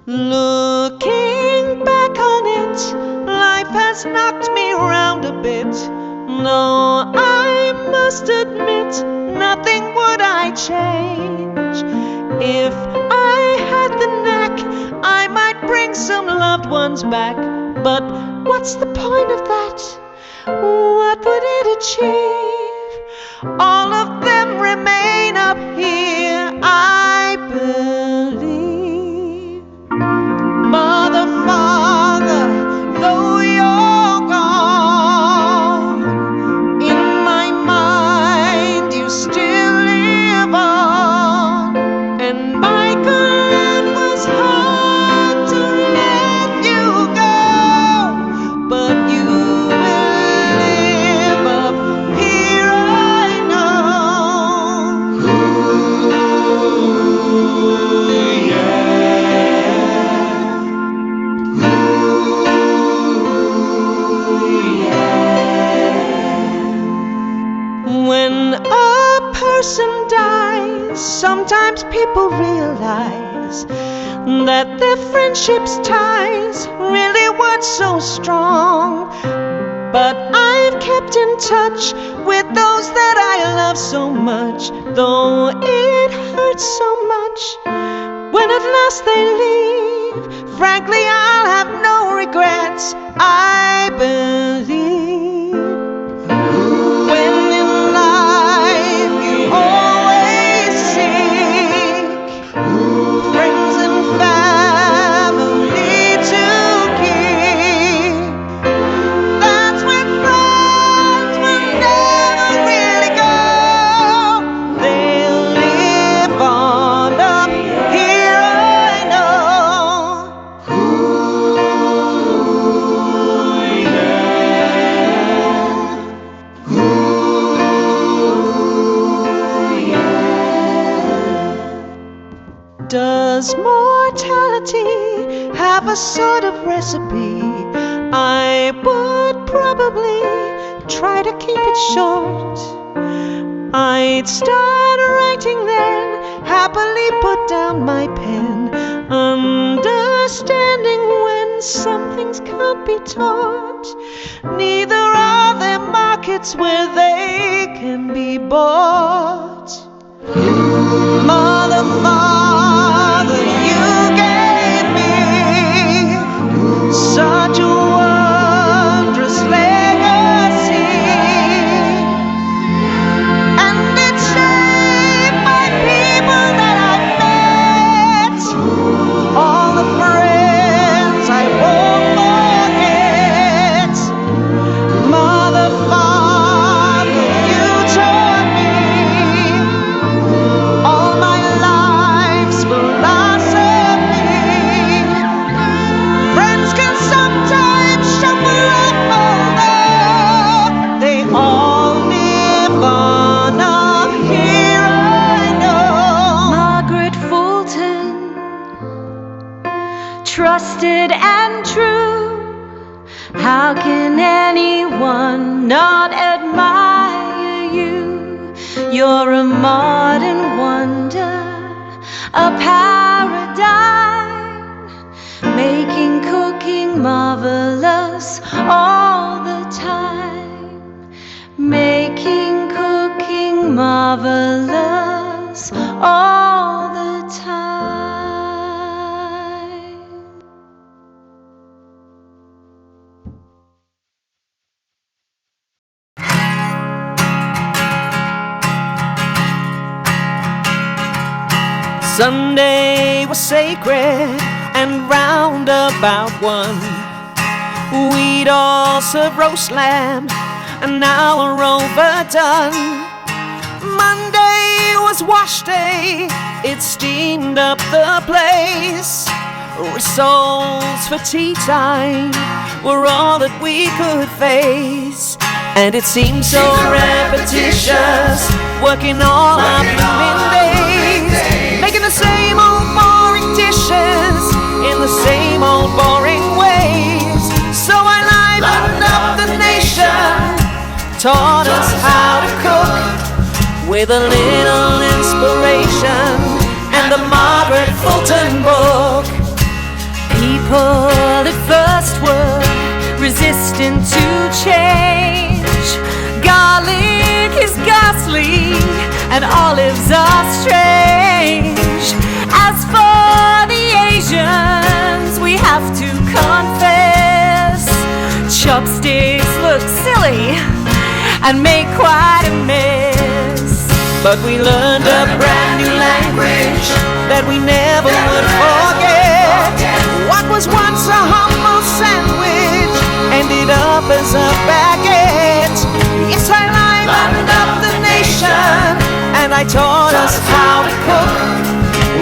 Looking back on it, life has knocked me round a bit. No, I must admit, nothing would I change. If I had the knack, I might bring some loved ones back. But what's the point of that? What would it achieve? All of them remain up here, I believe. Mother, Father, though you're gone, in my mind you still live on. And Michael, it was hard to let you go, but you will live up here, I know. When a person dies, sometimes people realize that their friendship's ties really weren't so strong. But I've kept in touch with those that I love so much, though it hurts so much when at last they leave. Frankly, I'll have no regrets, I believe. When in life you always seek friends and family to keep, that's when friends will never really go. They'll live on up here, I know. Does mortality have a sort of recipe? I would probably try to keep it short. I'd start writing then, happily put down my pen, understanding when some things can't be taught. Neither are there markets where they can be bought. Mother, Father, you gave me such a wondrous legacy, and it shaped my people that I've met, all the friends I won't forget. Mother, Father, you taught me all my life's philosophy. Friends can sometimes shuffle up, although they all live on up here, I know. Margaret Fulton, trusted and true. How can anyone not admire you? You're a modern wonder, a paradigm, making cooking marvelous all the time, making cooking marvelous all the time. Sunday was sacred, and round about 1 we'd all serve roast lamb, an hour overdone. Monday was wash day, it steamed up the place. Rissoles for tea time were all that we could face, and it seemed so repetitious, working all our blooming days, making the same old boring dishes in the same old with a little inspiration and the Margaret Fulton book. People at first were resistant to change. Garlic is ghastly and olives are strange. As for the Asians, we have to confess, chopsticks look silly and make quite a mess. But we learned a brand new language that we never would forget. What was once a humble sandwich ended up as a baguette. Yes, I livened up the nation, and I taught us how to cook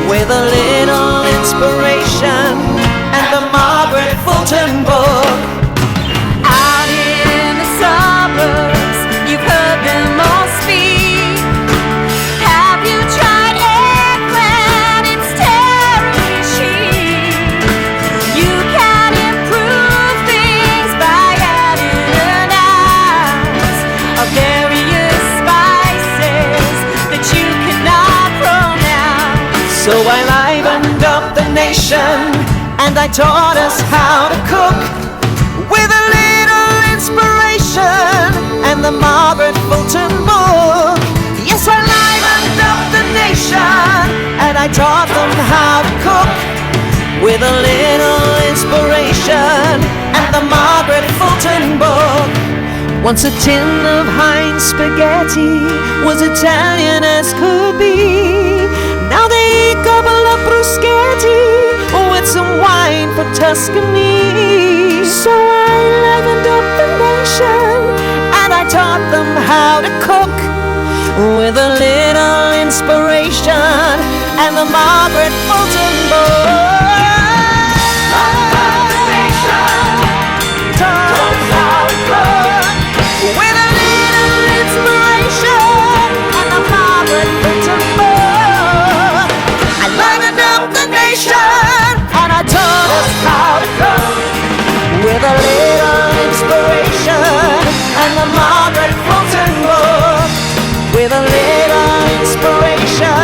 with a little inspiration and the Margaret Fulton book. Out in the suburbs, you've heard them all speak. Have you tried eggplant? It's terribly cheap. You can improve things by adding an ounce of various spices that you cannot pronounce. So I livened up the nation, and I taught us how to cook with a little inspiration and the Margaret Fulton book. Yes, I livened up the nation, and I taught them how to cook with a little inspiration and the Margaret Fulton book. Once a tin of Heinz spaghetti was Italian as could be. Now they gobble up bruschetti with some wine for Tuscany. So I livened up the nation, and I taught them how to cook with a little inspiration and the Margaret Fulton book. With a little inspiration and the Margaret Fulton book. With a little inspiration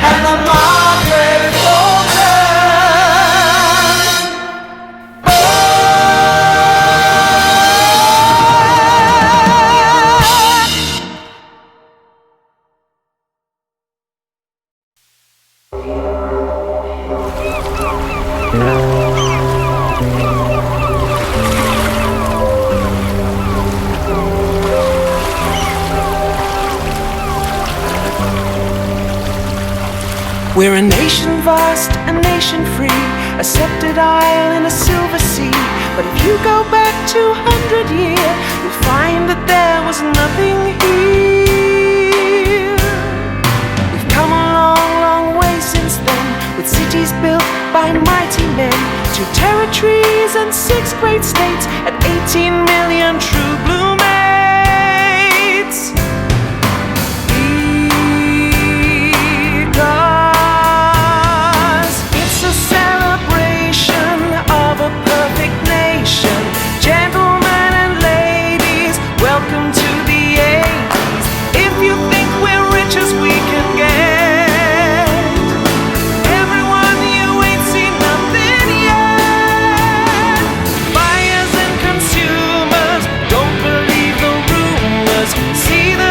and the Margaret Fulton We're a nation vast, a nation free, a sceptred isle in a silver sea. But if you go back 200 years, you'll find that there was nothing here. We've come a long, long way since then, with cities built by mighty men, 2 territories and 6 great states, and 18 million true blue mates. Gentlemen and ladies, welcome to the 80s. If you think we're rich as we can get, everyone, you ain't seen nothing yet. Buyers and consumers, don't believe the rumors. See the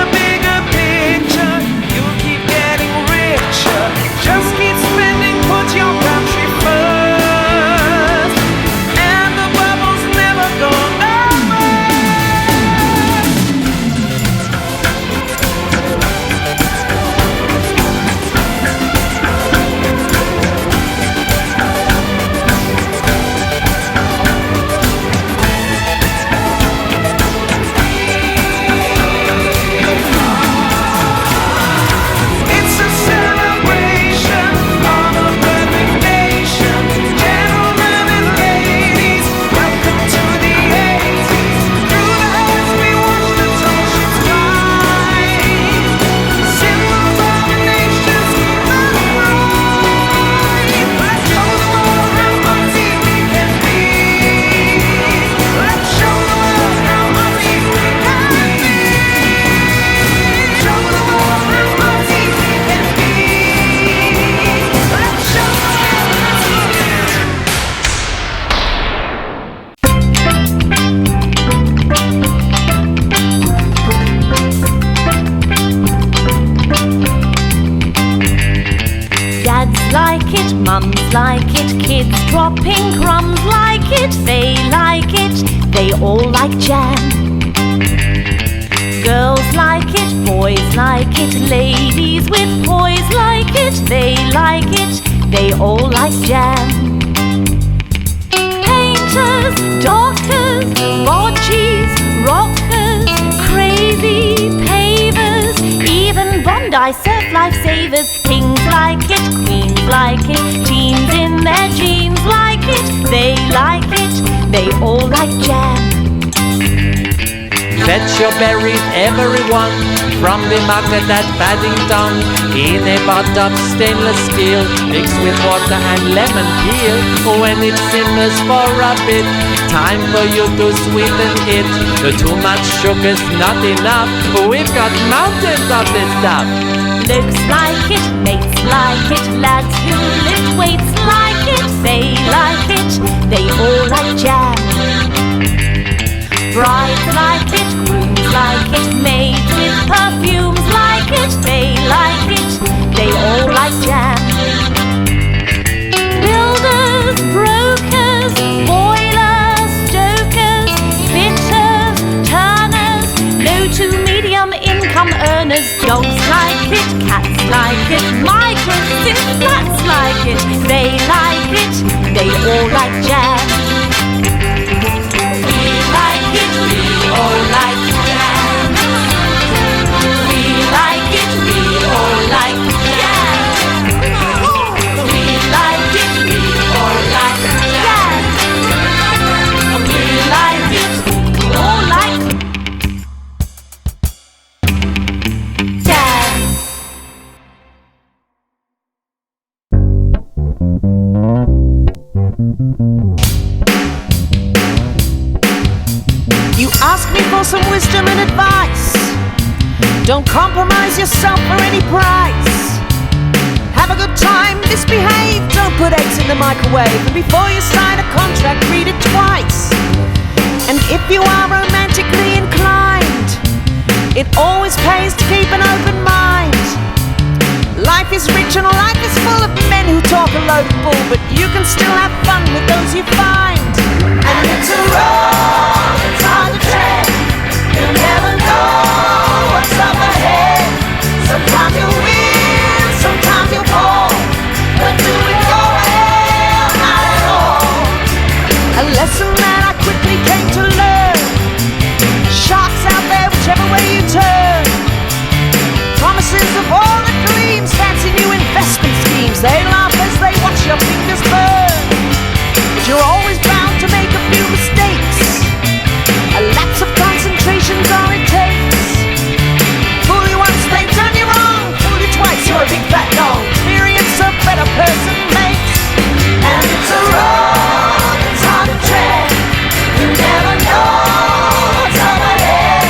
like it, kids dropping crumbs like it. They like it, they all like jam. Girls like it, boys like it, ladies with toys like it. They like it, they all like jam. Painters, doctors, bocces, rockers, crazy pavers, even Bondi surf lifesavers. Kings like it, queens like it, teens in their jeans like it. They like it, they all like jam. Fetch your berries, everyone, from the market at Paddington, in a pot of stainless steel, mixed with water and lemon peel. When it simmers for a bit, time for you to sweeten it. Too much sugar's not enough, we've got mountains of this stuff. Looks like it, mates like it, lads who lift weights like it. They like it, they all like jam. Brides like it, grooms like it, maids with perfumes like it. They like it, they all like jam. Builders, brokers, boilers, stokers, fitters, turners, low to medium income earners. Dogs like it, cats like it, migrants in flats like it. They like it, they all like jam. All like jam. We like it, we all like jam. We like it, we all like jam. We like it, we all like jam. You ask me for some wisdom and advice. Don't compromise yourself for any price. Have a good time, misbehave, don't put eggs in the microwave. And before you sign a contract, read it twice. And if you are romantically inclined, it always pays to keep an open mind. Life is rich and life is full of men who talk a load of bull, but you can still have fun with those you find. And it's a road, it's hard to tread. You never know what's up ahead. Sometimes you win, sometimes you fall, but do it your way or not at all. A lesson that I quickly came to learn. Sharks out there whichever way you turn. Promises of all that gleams, fancy new investment schemes. They laugh as they watch your fingers burn. But you're always bound to make a few mistakes. A lapse of concentration's all it takes. Fool you once, they've done you wrong. Fool you twice, you're a big fat dog. Experience a better person makes. And it's a road, it's hard to tread. You never know what's up ahead.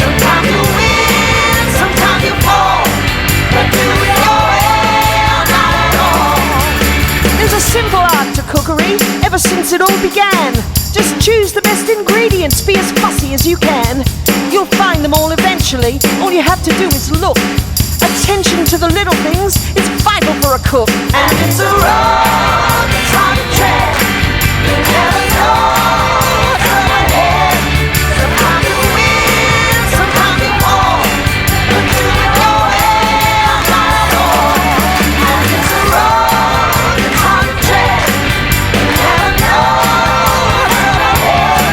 Sometimes you win, sometimes you fall, but do it your way or not at all. There's a simple art to cookery ever since it all began. Just choose the best ingredients, be as fussy as you can. You'll find them all eventually, all you have to do is look. Attention to the little things is vital for a cook. And it's a road that's hard to tread. You never know what's up ahead. Sometimes you win, sometimes you fall, but do it your way or not at all. And it's a road that's hard to tread. You never know what's up ahead.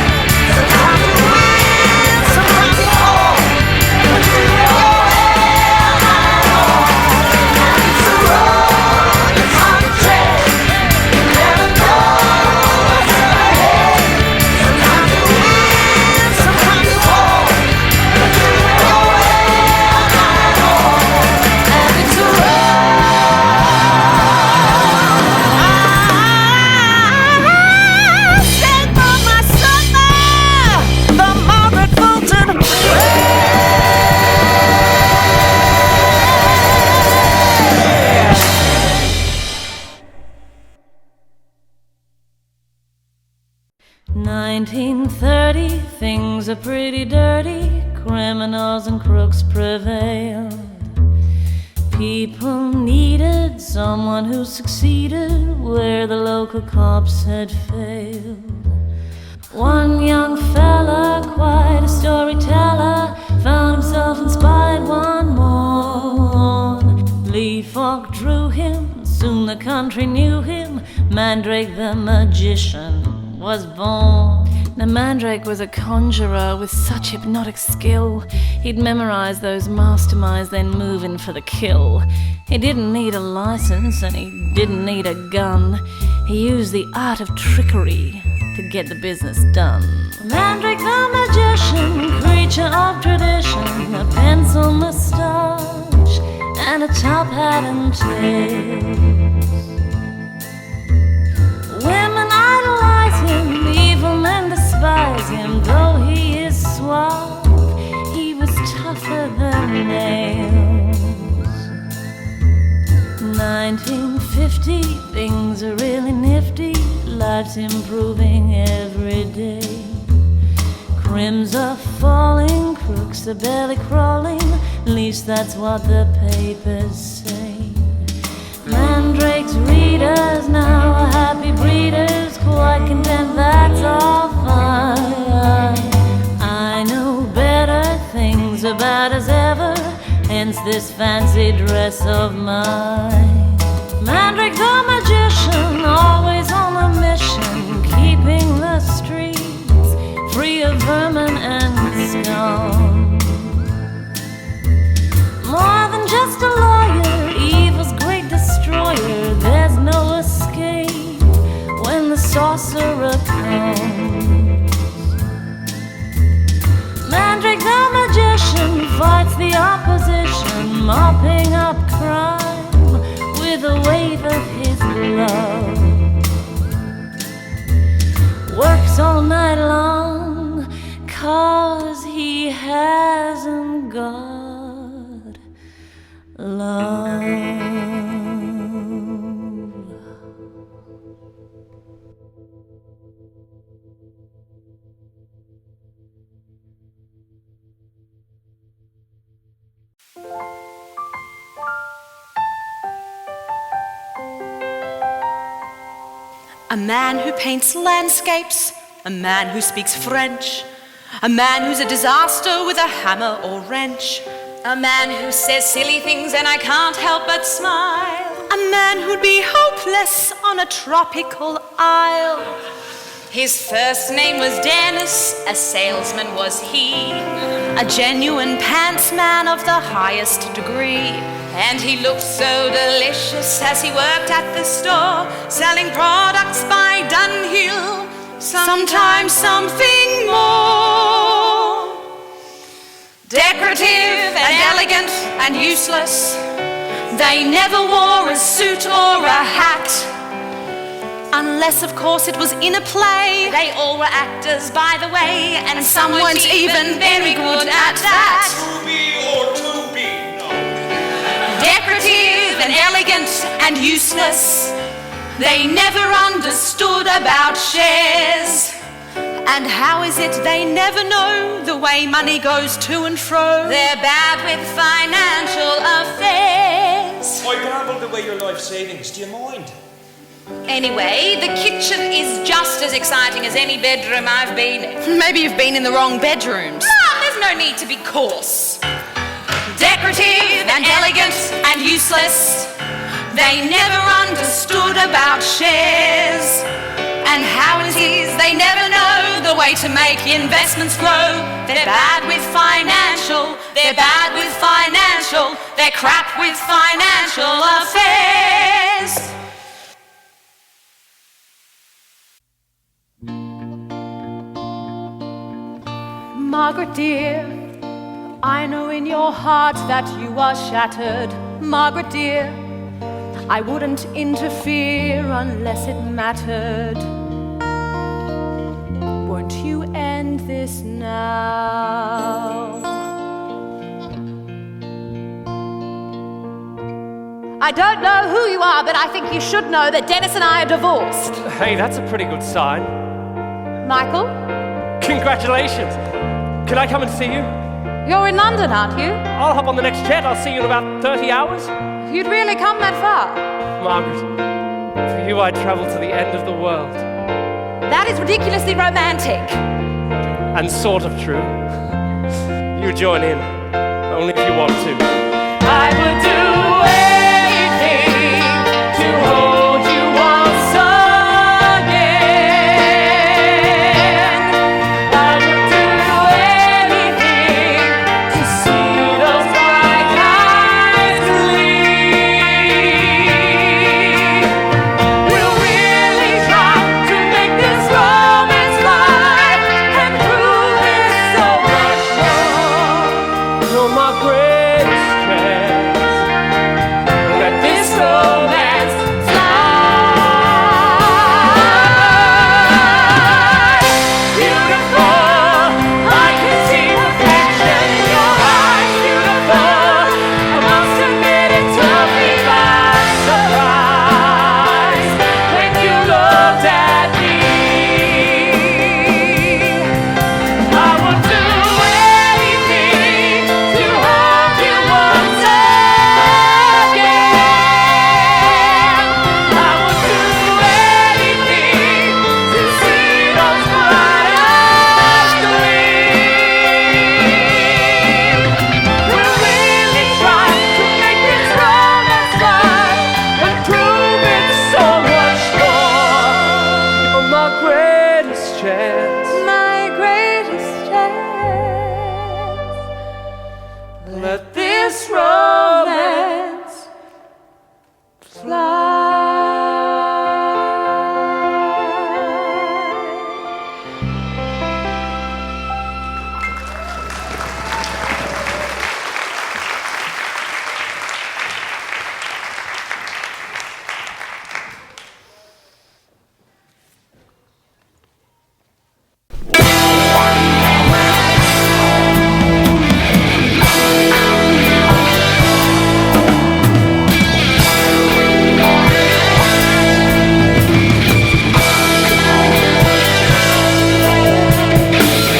Sometimes you win, sometimes you fall, but do it your way or not at all. And it's a road that's hard to tread. You never know what's up ahead. Sometimes you win, sometimes you fall, but do it your way or not at all. And it's a stand for my summer, the Margaret Fulton way. 1930, things are pretty dirty. Criminals and crooks prevailed. People needed someone who succeeded where the local cops had failed. One young fella, quite a storyteller, found himself inspired one morn. Lee Falk drew him, soon the country knew him. Mandrake the magician was born. Now Mandrake was a conjurer with such hypnotic skill. He'd memorize those masterminds, then move in for the kill. He didn't need a license and he didn't need a gun. He used the art of trickery to get the business done. Mandrake the magician, creature of tradition, a pencil moustache and a top hat and tails. Women idolize him, evil men despise him. Though he is suave, he was tougher than nails. 1950, things are really nifty. Life's improving every day. Crims are falling, crooks are barely crawling. At least that's what the papers say. Mandrake's readers now are happy breeders, quite content, that's all fine. I know better, things are bad as ever, hence this fancy dress of mine. Mandrake the magician, always on a mission, keeping the streets free of vermin and scum. More than just a lawyer, evil's great destroyer. There's no escape when the sorcerer comes. Mandrake the magician fights the opposition, mopping up crime with a wave of his glove. Works all night long, 'cause he hasn't got love. A man who paints landscapes, a man who speaks French, a man who's a disaster with a hammer or wrench, a man who says silly things and I can't help but smile, a man who'd be hopeless on a tropical isle. His first name was Dennis, a salesman was he, a genuine pants man of the highest degree. And he looked so delicious as he worked at the store, selling products by Dunhill, sometimes something more. Decorative and elegant and useless, they never wore a suit or a hat. Unless, of course, it was in a play. They all were actors, by the way, and some weren't even very good at that. To be or to be, no. Decorative and elegant and useless, they never understood about shares. And how is it they never know the way money goes to and fro? They're bad with financial affairs. I gambled away your life savings, do you mind? Anyway, the kitchen is just as exciting as any bedroom I've been in. Maybe you've been in the wrong bedrooms. Mom, there's no need to be coarse. Decorative and elegant and useless, they never understood about shares. And how it is they never know the way to make investments grow. They're bad with financial, they're bad with financial, they're crap with financial affairs. Margaret dear, I know in your heart that you are shattered. Margaret dear, I wouldn't interfere unless it mattered. Won't you end this now? I don't know who you are, but I think you should know that Dennis and I are divorced. Hey, that's a pretty good sign. Michael? Congratulations. Can I come and see you? You're in London, aren't you? I'll hop on the next jet. I'll see you in about 30 hours. You'd really come that far? Margaret, for you I'd travel to the end of the world. That is ridiculously romantic. And sort of true. You join in, only if you want to. I would do anything to hold you once again. I would do anything to see those bright eyes gleam. We'll really try to make this romance right and prove it so much more. You're my greatest chance. Let this romance fly. Beautiful, I can see perfection in your eyes. Beautiful, I must admit it took me by surprise when you looked at me. I would do anything to hold you once again. I would do anything to see those bright eyes gleam. We'll really try to make this romance right and prove it so much more. You're my greatest chance. My greatest chance. Let this romance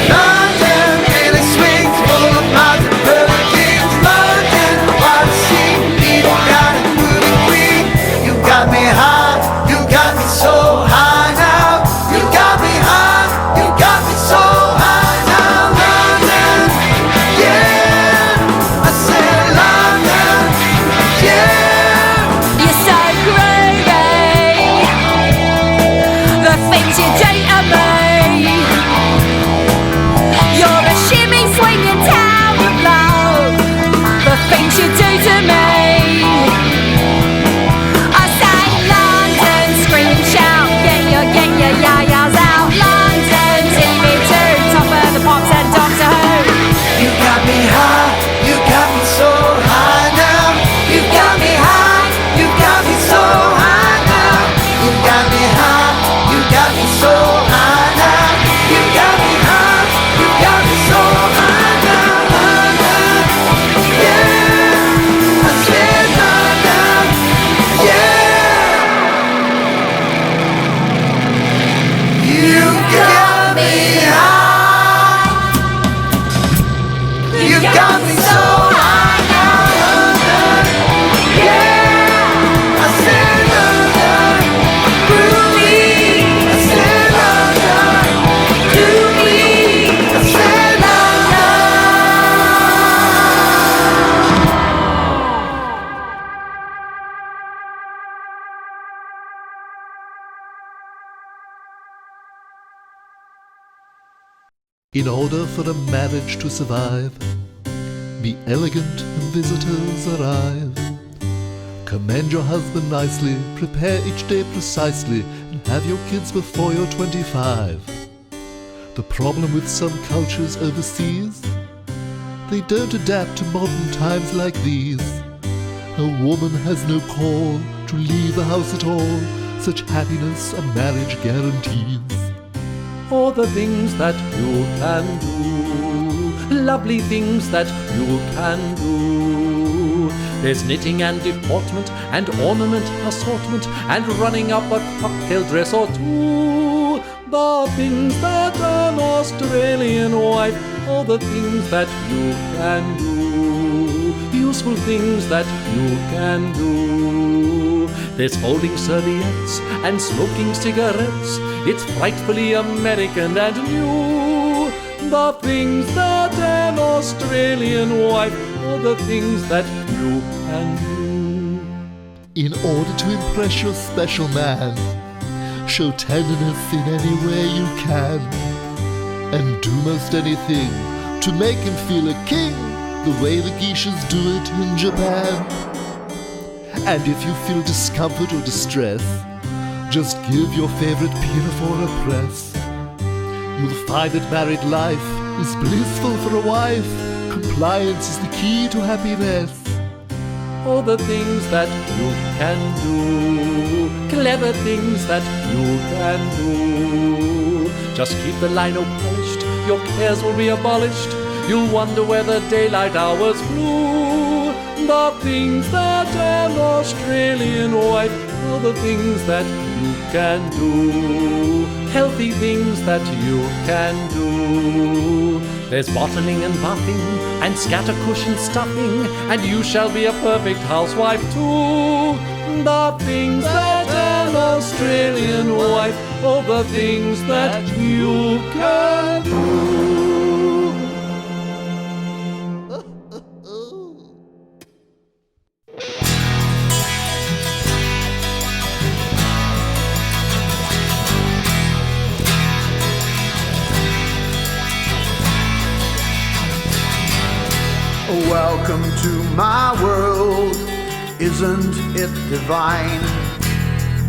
London really swings full of mountain hurricanes. London, what a scene. People got a moving queen. You got me high, you got me so high now. You got me high, you got me so high now. London, yeah, I said London, yeah. You're so groovy. The things you do to me. You're a shimmy swinging tower of love. The things you do to me. I say London, scream and shout, get your yayas out. London, TV2, top of the pops and Doctor Who. You got me high, you got me so high now. You got me high, you got me so high now. You got me high, you got me so high now. You got me high, you got me so high now. London, yeah, I said London, yeah. You got me high. You got me so high now, London, yeah. I said London, groovy. I said London, do me. I said In order for a marriage to survive, be elegant when visitors arrive. Commend your husband nicely, prepare each day precisely, and have your kids before you're 25. The problem with some cultures overseas, they don't adapt to modern times like these. A woman has no call to leave the house at all, such happiness a marriage guarantees. All the things that you can do, lovely things that you can do. There's knitting and deportment and ornament assortment and running up a cocktail dress or two. The things that are not Australian wife. All the things that you can do, useful things that you can do. There's folding serviettes and smoking cigarettes. It's frightfully American and new. The things that an Australian wife, all the things that you can do. In order to impress your special man, show tenderness in any way you can, and do most anything to make him feel a king, the way the geishas do it in Japan. And if you feel discomfort or distress, just give your favorite pinafore a press. You'll find that married life is blissful for a wife. Compliance is the key to happiness. All the things that you can do, clever things that you can do. Just keep the lino polished, your cares will be abolished. You'll wonder where the daylight hours flew. The things that an Australian wife, all the things that you can do, healthy things that you can do. There's bottling and buffing and scatter cushion stuffing, and you shall be a perfect housewife too. The things that an Australian wife, all the things that you can do. Welcome to my world, isn't it divine?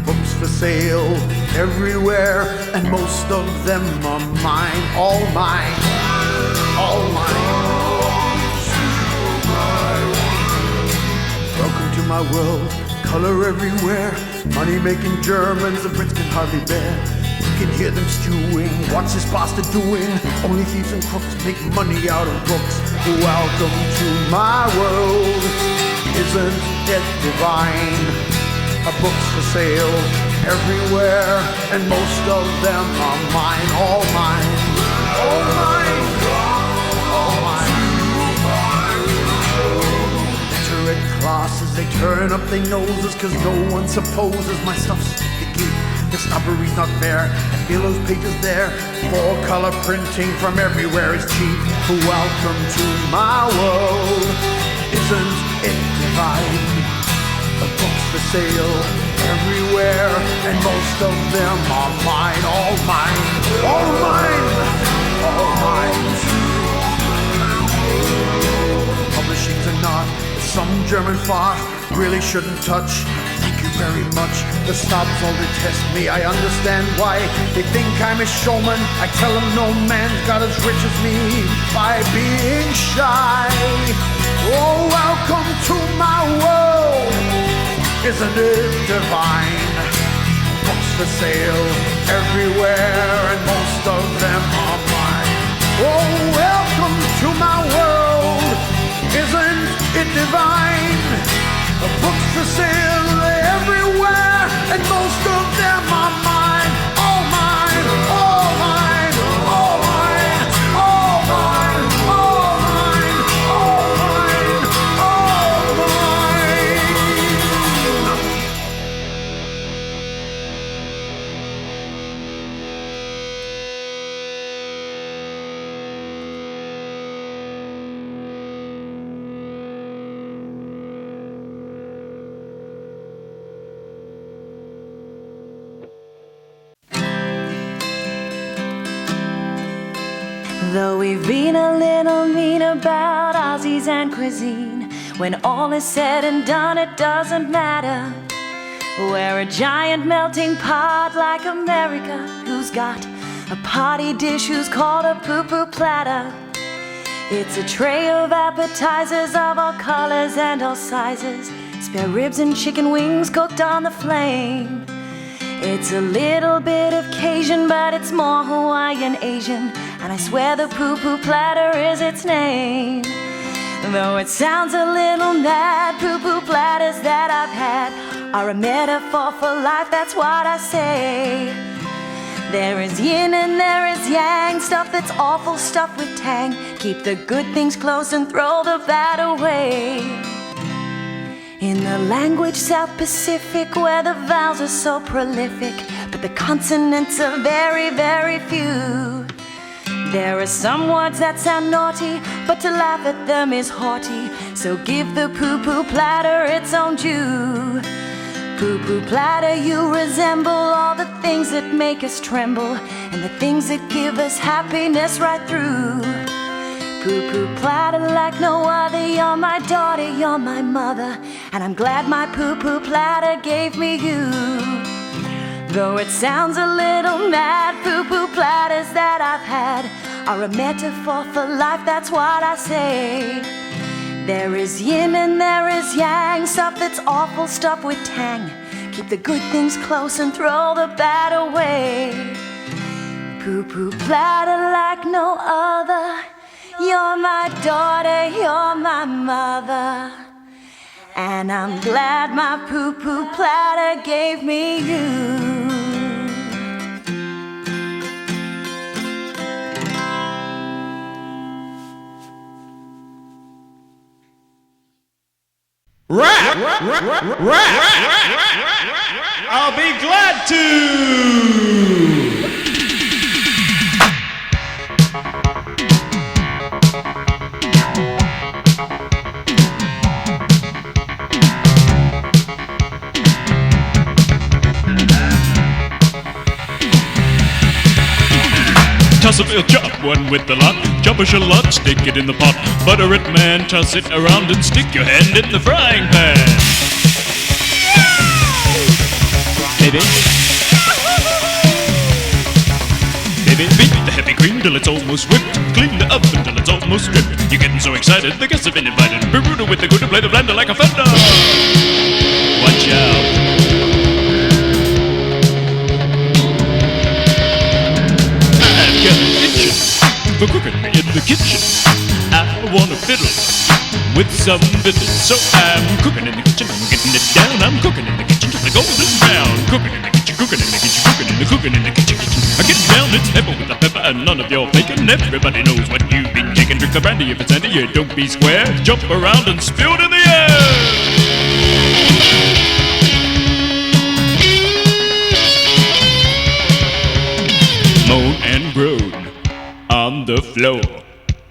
Books for sale everywhere, and most of them are mine, all mine, all mine. Welcome to my world, color everywhere, money-making Germans the Brits can hardly bear. You can hear them stewing, what's this bastard doing? Only thieves and crooks make money out of books. Welcome to my world, isn't it divine? Books for sale everywhere, and most of them are mine, all mine, all mine, all mine. Literate classes, they turn up their noses, cause no one supposes my stuff's sticky. The snobbery's not fair, I feel those pages there. Four-color printing from everywhere is cheap. Welcome to my world, isn't it divine? Books for sale everywhere, and most of them are mine, all mine, all mine, all mine. Publishing's a knot, some German fart really shouldn't touch. Thank you very much. The snobs all detest me, I understand why. They think I'm a showman, I tell them no man's got as rich as me by being shy. Oh, welcome to my world, isn't it divine? Books for sale everywhere, and most of them are mine. Oh, welcome to my world, isn't it divine? Books for sale everywhere, and most of them are mine. All mine, all mine, all mine, all mine, all mine, all mine, all mine. Though we've been a little mean about Aussies and cuisine, when all is said and done it doesn't matter. We're a giant melting pot like America, who's got a party dish who's called a PUPU platter. It's a tray of appetizers of all colors and all sizes, spare ribs and chicken wings cooked on the flame. It's a little bit of Cajun, but it's more Hawaiian Asian, and I swear the PUPU platter is its name. Though it sounds a little mad, PUPU platters that I've had are a metaphor for life, that's what I say. There is yin and there is yang, stuff that's awful, stuff with tang. Keep the good things close and throw the bad away. In the language South Pacific, where the vowels are so prolific, but the consonants are very, very few. There are some words that sound naughty, but to laugh at them is haughty. So give the poo-poo platter its own due. Poo-poo platter, you resemble all the things that make us tremble, and the things that give us happiness right through. Poo-poo platter like no other, you're my daughter, you're my mother, and I'm glad my poo-poo platter gave me you. Though it sounds a little mad, poo-poo platters that I've had are a metaphor for life, that's what I say. There is yin and there is yang, stuff that's awful, stuff with tang. Keep the good things close and throw the bad away. Poo-poo platter like no other, you're my daughter, you're my mother, and I'm glad my poo-poo platter gave me you. Rap! I'll be glad to! Toss a little chop, one with the lot. Chop a shallot, stick it in the pot. Butter it, man, toss it around and stick your hand in the frying pan. Baby. Baby, beat the heavy cream till it's almost whipped. Clean the oven till it's almost stripped. You're getting so excited, the guests have been invited. Perudo with the good to play the blender like a fender. Watch out. For cooking in the kitchen, I wanna fiddle with some fiddle. So I'm cooking in the kitchen, I'm getting it down. I'm cooking in the kitchen till the golden brown. Cooking in the kitchen, cooking in the kitchen, cooking in the kitchen. I get down, it's pepper with the pepper and none of your bacon. Everybody knows what you've been taking. Drink the brandy if it's handy, yeah, don't be square. Jump around and spill it in the air. Moan and groan on the floor,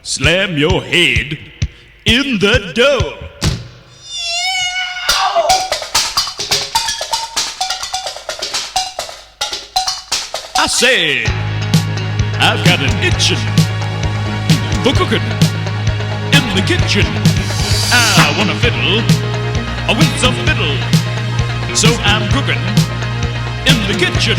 slam your head in the door. I said, I've got an itchin' for cooking in the kitchen. I wanna fiddle with some fiddle, so I'm cooking in the kitchen.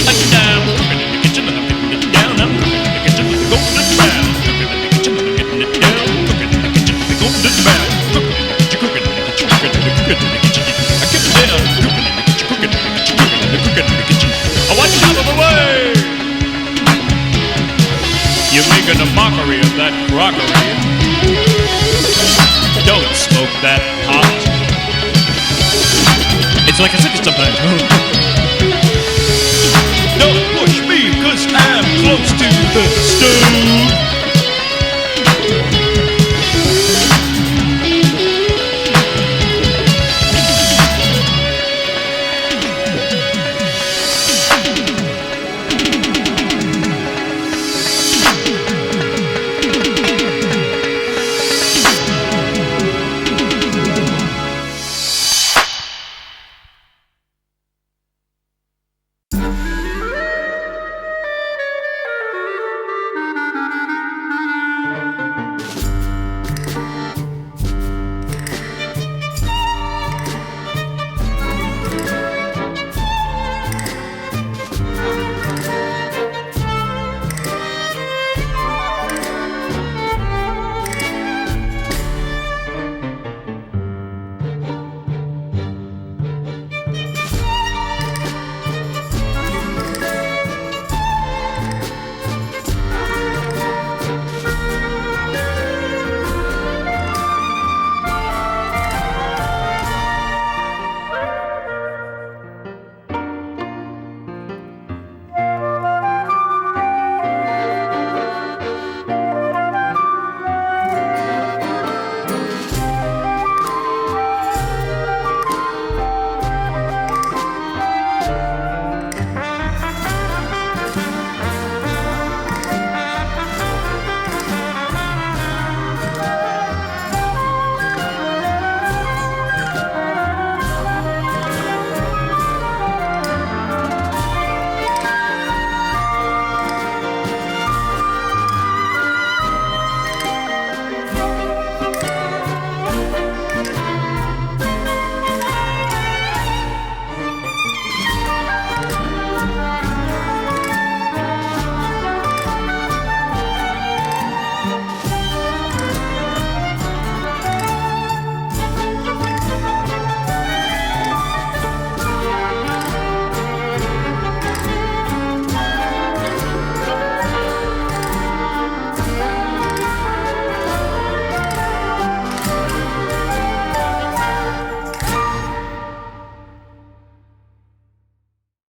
And I'm cooking in the kitchen and I'm getting it down. I'm cooking in the kitchen with the golden brown. Cooking in the kitchen and I'm getting it down. Cooking in the kitchen with the golden brown. Cooking in the kitchen, cooking in the kitchen, cooking in the kitchen. I get it down. Cooking in the kitchen, cooking in the kitchen, cooking in the kitchen. I watch out of the way. You're making a mockery of that crockery. Don't smoke that pot. It's like a city sometimes. Don't push me, 'cause I'm close to the stove.